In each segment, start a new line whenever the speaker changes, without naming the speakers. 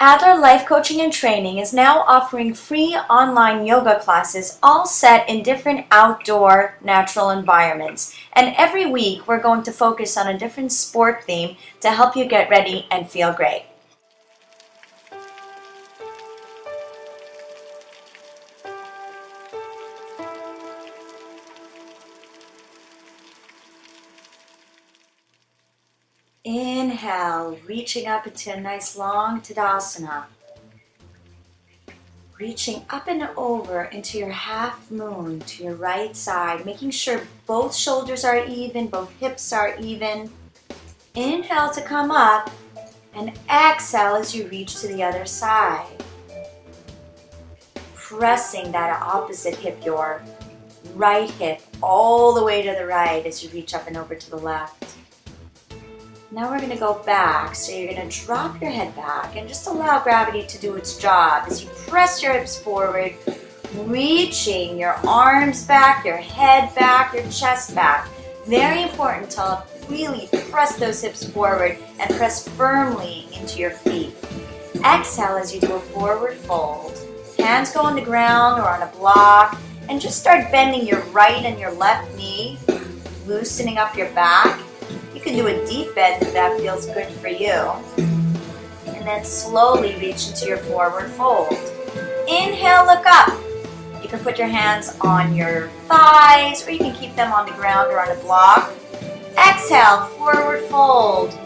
Adler Life Coaching and Training is now offering free online yoga classes, all set in different outdoor natural environments. And every week we're going to focus on a different sport theme to help you get ready and feel great. Inhale, reaching up into a nice long Tadasana. Reaching up and over into your half moon to your right side, making sure both shoulders are even, both hips are even. Inhale to come up and exhale as you reach to the other side. Pressing that opposite hip, your right hip, all the way to the right as you reach up and over to the left. Now we're going to go back, so you're going to drop your head back and just allow gravity to do its job as you press your hips forward, reaching your arms back, your head back, your chest back. Very important to really press those hips forward and press firmly into your feet. Exhale as you do a forward fold. Hands go on the ground or on a block, and just start bending your right and your left knee, loosening up your back. You can do a deep bend if that feels good for you. And then slowly reach into your forward fold. Inhale, look up. You can put your hands on your thighs, or you can keep them on the ground or on a block. Exhale, forward fold.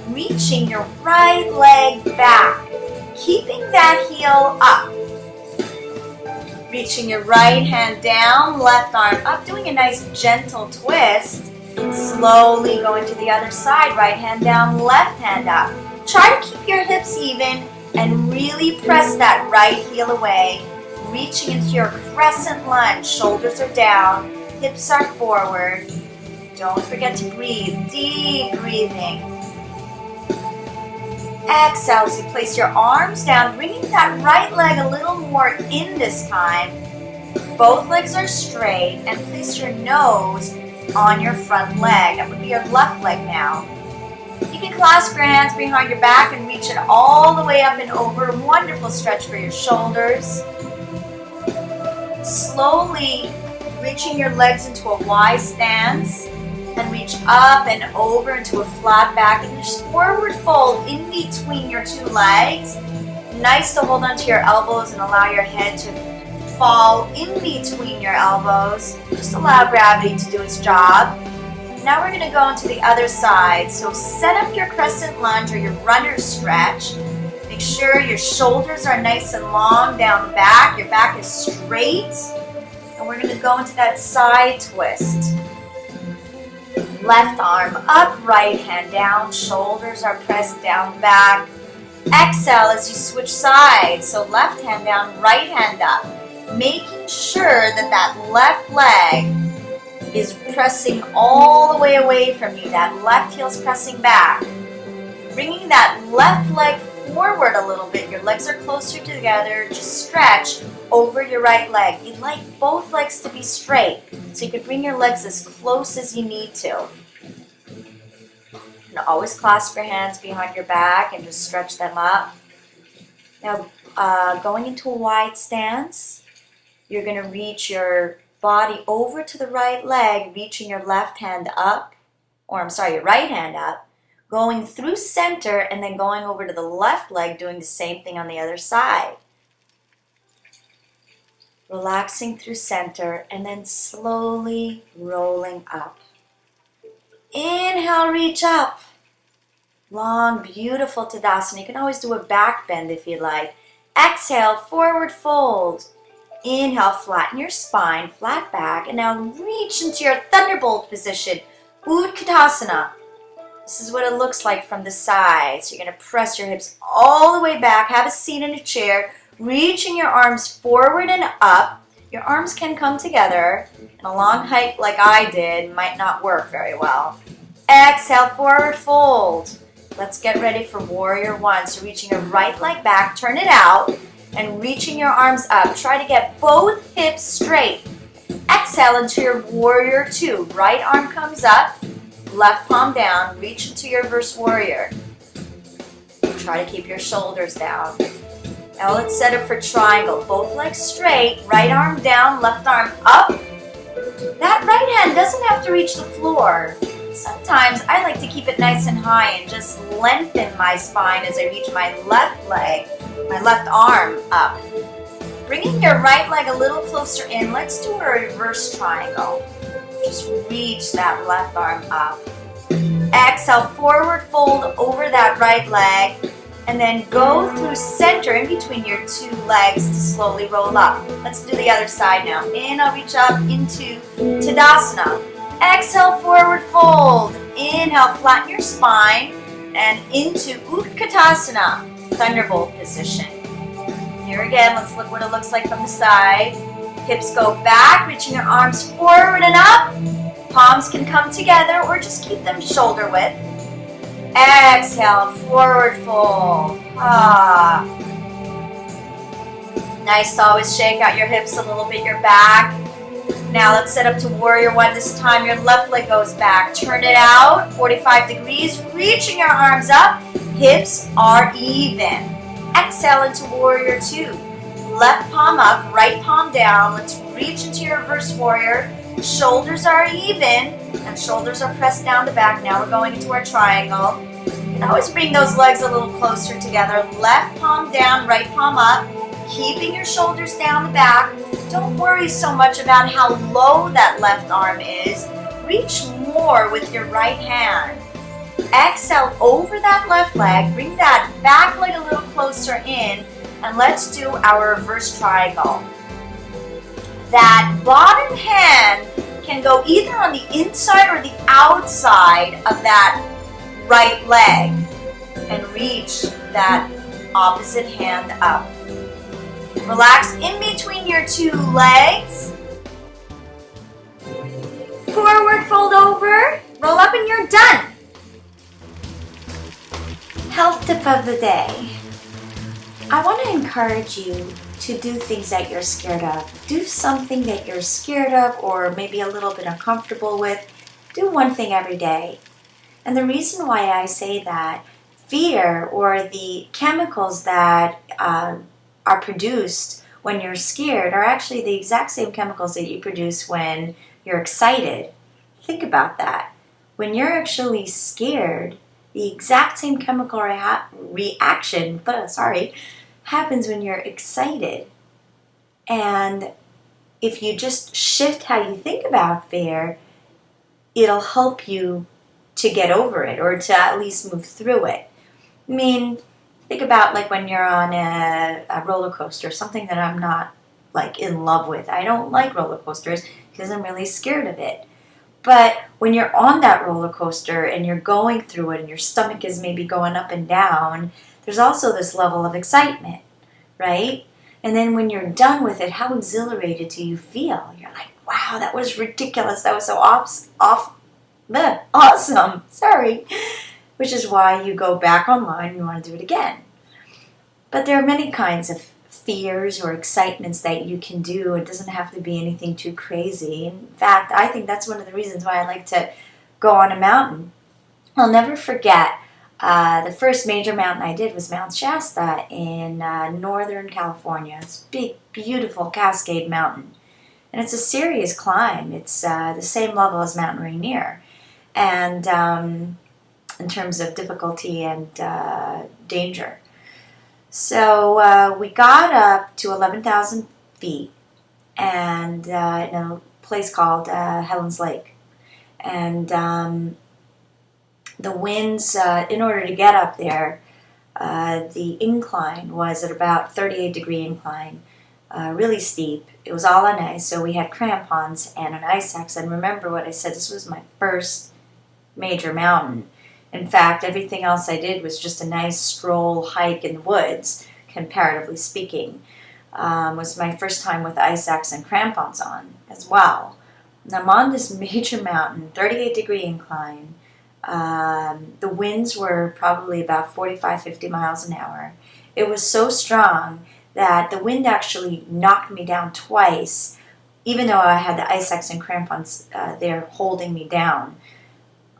Reaching your right leg back. Keeping that heel up. Reaching your right hand down, left arm up. Doing a nice gentle twist. Slowly going to the other side, right hand down, left hand up. Try to keep your hips even and really press that right heel away. Reaching into your crescent lunge, shoulders are down, hips are forward. Don't forget to breathe, deep breathing. Exhale as you place your arms down, bringing that right leg a little more in this time. Both legs are straight, and place your nose on your front leg. That would be your left leg now. You can clasp your hands behind your back and reach it all the way up and over. Wonderful stretch for your shoulders. Slowly reaching your legs into a Y stance and reach up and over into a flat back and just forward fold in between your two legs. Nice to hold onto your elbows and allow your head to fall in between your elbows. Just allow gravity to do its job. Now we're going to go into the other side. So set up your crescent lunge or your runner stretch. Make sure your shoulders are nice and long down the back. Your back is straight. And we're going to go into that side twist. Left arm up, right hand down. Shoulders are pressed down back. Exhale as you switch sides. So left hand down, right hand up. Making sure that that left leg is pressing all the way away from you. That left heel's pressing back. Bringing that left leg forward a little bit. Your legs are closer together. Just stretch over your right leg. You'd like both legs to be straight, so you can bring your legs as close as you need to. And always clasp your hands behind your back and just stretch them up. Now, going into a wide stance, you're going to reach your body over to the right leg, reaching your left hand up, your right hand up, going through center and then going over to the left leg, doing the same thing on the other side. Relaxing through center and then slowly rolling up. Inhale, reach up. Long, beautiful Tadasana. You can always do a back bend if you like. Exhale, forward fold. Inhale, flatten your spine, flat back, and now reach into your thunderbolt position, Utkatasana. This is what it looks like from the side. So you're going to press your hips all the way back, have a seat in a chair, reaching your arms forward and up. Your arms can come together, and a long hike like I did might not work very well. Exhale, forward fold. Let's get ready for Warrior One. So reaching your right leg back, turn it out, and reaching your arms up. Try to get both hips straight. Exhale into your Warrior Two. Right arm comes up, left palm down. Reach into your reverse warrior. Try Try to keep your shoulders down. Now let's set up for triangle. Both legs straight, right arm down, left arm up. That right hand doesn't have to reach the floor. Sometimes I like to keep it nice and high and just lengthen my spine as I reach my left leg, my left arm up. Bringing your right leg a little closer in, let's do a reverse triangle. Just reach that left arm up. Exhale, forward fold over that right leg, and then go through center in between your two legs to slowly roll up. Let's do the other side now. Inhale, reach up into Tadasana. Exhale, forward fold. Inhale, flatten your spine, and into Utkatasana, Thunderbolt position. Here again, let's look what it looks like from the side. Hips go back, reaching your arms forward and up. Palms can come together or just keep them shoulder width. Exhale, forward fold. Nice to always shake out your hips a little bit, your back. Now let's set up to warrior one. This time your left leg goes back. Turn it out, 45 degrees, reaching your arms up. Hips are even. Exhale into warrior two. Left palm up, right palm down. Let's reach into your reverse warrior. Shoulders are even, and shoulders are pressed down the back. Now we're going into our triangle. You can always bring those legs a little closer together. Left palm down, right palm up. Keeping your shoulders down the back. Don't worry so much about how low that left arm is. Reach more with your right hand. Exhale over that left leg. Bring that back leg a little closer in. And let's do our reverse triangle. That bottom hand can go either on the inside or the outside of that right leg. And reach that opposite hand up. Relax in between your two legs. Forward fold over. Roll up and you're done. Health tip of the day. I want to encourage you to do things that you're scared of. Do something that you're scared of or maybe a little bit uncomfortable with. Do one thing every day. And the reason why I say that, fear or the chemicals that are produced when you're scared are actually the exact same chemicals that you produce when you're excited. Think about that. When you're actually scared, the exact same chemical reaction happens when you're excited. And if you just shift how you think about fear, it'll help you to get over it or to at least move through it. I mean, think about like when you're on a roller coaster, something that I'm not like in love with. I don't like roller coasters because I'm really scared of it. But when you're on that roller coaster and you're going through it and your stomach is maybe going up and down, there's also this level of excitement, right? And then when you're done with it, how exhilarated do you feel? You're like, wow, that was ridiculous. That was so awesome. Sorry. Which is why you go back online and you want to do it again. But there are many kinds of fears or excitements that you can do. It doesn't have to be anything too crazy. In fact, I think that's one of the reasons why I like to go on a mountain. I'll never forget the first major mountain I did was Mount Shasta in Northern California. It's a big, beautiful Cascade Mountain. And it's a serious climb. It's the same level as Mount Rainier. And in terms of difficulty and danger. So we got up to 11,000 feet and in a place called Helen's Lake. And the winds, in order to get up there, the incline was at about 38-degree incline, really steep. It was all on ice, so we had crampons and an ice axe. And remember what I said, this was my first major mountain. In fact, everything else I did was just a nice stroll, hike in the woods, comparatively speaking. It was my first time with ice axe and crampons on as well. And I'm on this major mountain, 38-degree incline. The winds were probably about 45, 50 miles an hour. It was so strong that the wind actually knocked me down twice, even though I had the ice axe and crampons there holding me down.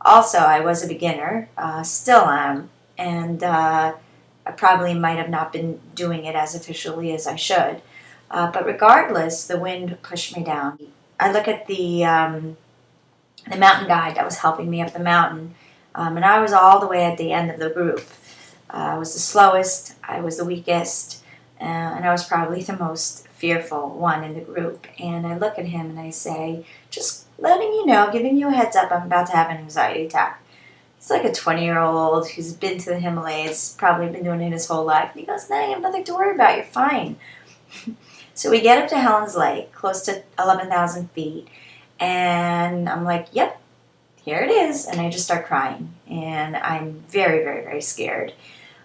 Also, I was a beginner, still am, and I I probably might have not been doing it as efficiently as I should. But regardless, the wind pushed me down. I look at the mountain guide that was helping me up the mountain, and I was all the way at the end of the group. I was the slowest, I was the weakest, and I was probably the most fearful one in the group. And I look at him and I say, just letting you know, giving you a heads up, I'm about to have an anxiety attack. He's like a 20-year-old who's been to the Himalayas, probably been doing it his whole life. He goes, no, you have nothing to worry about, you're fine. So we get up to Helen's Lake, close to 11,000 feet, and I'm like, yep, here it is. And I just start crying, and I'm very, very, very scared.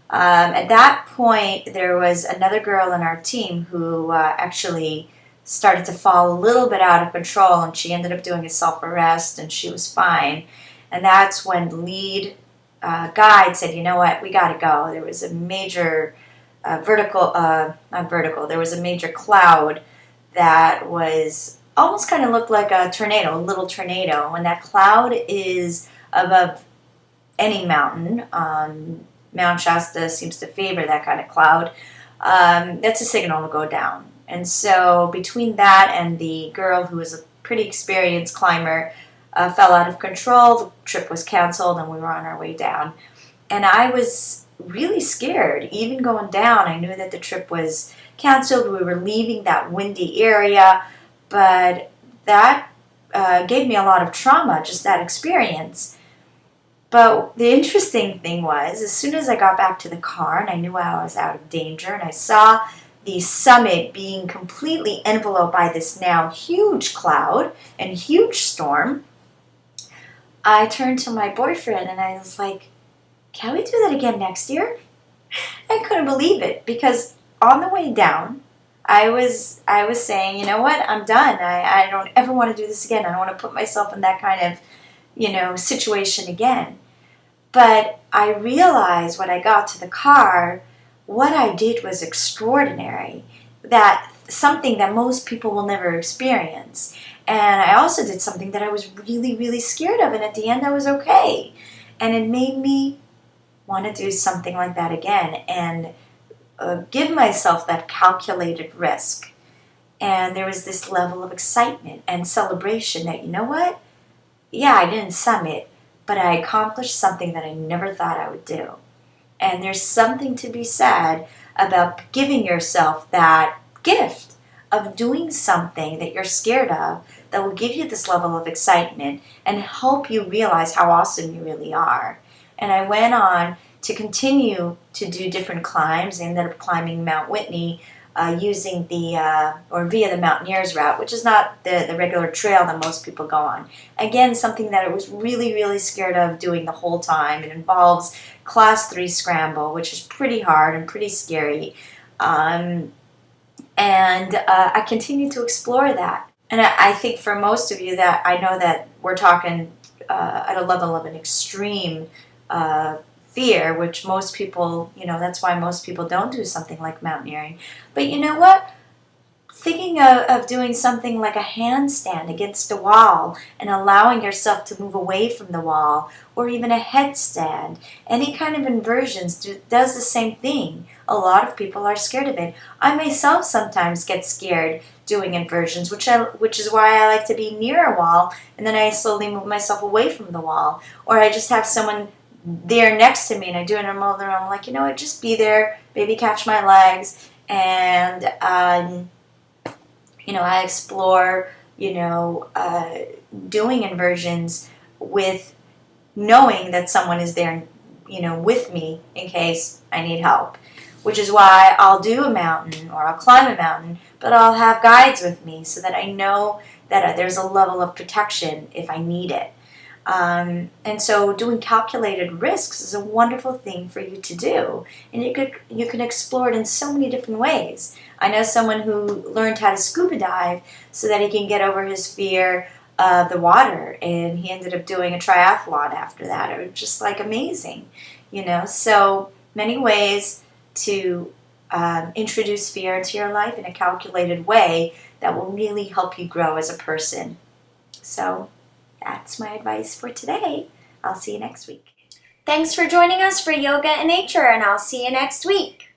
At that point, there was another girl on our team who actually started to fall a little bit out of control, and she ended up doing a self-arrest, and she was fine. And that's when the lead guide said, you know what, we got to go. There was a major there was a major cloud that was almost kind of looked like a tornado, a little tornado. When that cloud is above any mountain, Mount Shasta seems to favor that kind of cloud, that's a signal to go down. And so between that and the girl who was a pretty experienced climber fell out of control, the trip was canceled, and we were on our way down. And I was really scared. Even going down, I knew that the trip was canceled. We were leaving that windy area, but that gave me a lot of trauma, just that experience. But the interesting thing was, as soon as I got back to the car and I knew I was out of danger, and I saw the summit being completely enveloped by this now huge cloud and huge storm, I turned to my boyfriend and I was like, can we do that again next year? I couldn't believe it, because on the way down, I was saying, you know what, I'm done. I don't ever want to do this again. I don't want to put myself in that kind of, situation again. But I realized when I got to the car, what I did was extraordinary. That something that most people will never experience. And I also did something that I was really, really scared of, and at the end I was okay. And it made me want to do something like that again and give myself that calculated risk. And there was this level of excitement and celebration that, you know what? Yeah, I didn't summit, but I accomplished something that I never thought I would do. And there's something to be said about giving yourself that gift of doing something that you're scared of that will give you this level of excitement and help you realize how awesome you really are. And I went on to continue to do different climbs. I ended up climbing Mount Whitney using via the Mountaineers route, which is not the regular trail that most people go on. Again, something that I was really, really scared of doing the whole time. It involves Class 3 scramble, which is pretty hard and pretty scary. And I continue to explore that. And I think for most of you that I know that we're talking at a level of an extreme fear, which most people, that's why most people don't do something like mountaineering. But you know what? Thinking of doing something like a handstand against a wall and allowing yourself to move away from the wall, or even a headstand, any kind of inversions does the same thing. A lot of people are scared of it. I myself sometimes get scared doing inversions, which is why I like to be near a wall, and then I slowly move myself away from the wall. Or I just have someone there next to me and I do it, and I'm like, you know what, just be there, baby, catch my legs, and I explore, doing inversions with knowing that someone is there, with me in case I need help. Which is why I'll do a mountain or I'll climb a mountain, but I'll have guides with me so that I know that there's a level of protection if I need it. And so doing calculated risks is a wonderful thing for you to do. And you can explore it in so many different ways. I know someone who learned how to scuba dive so that he can get over his fear of the water, and he ended up doing a triathlon after that. It was just like amazing, so many ways to introduce fear into your life in a calculated way that will really help you grow as a person. So that's my advice for today. I'll see you next week. Thanks for joining us for Yoga and Nature, and I'll see you next week.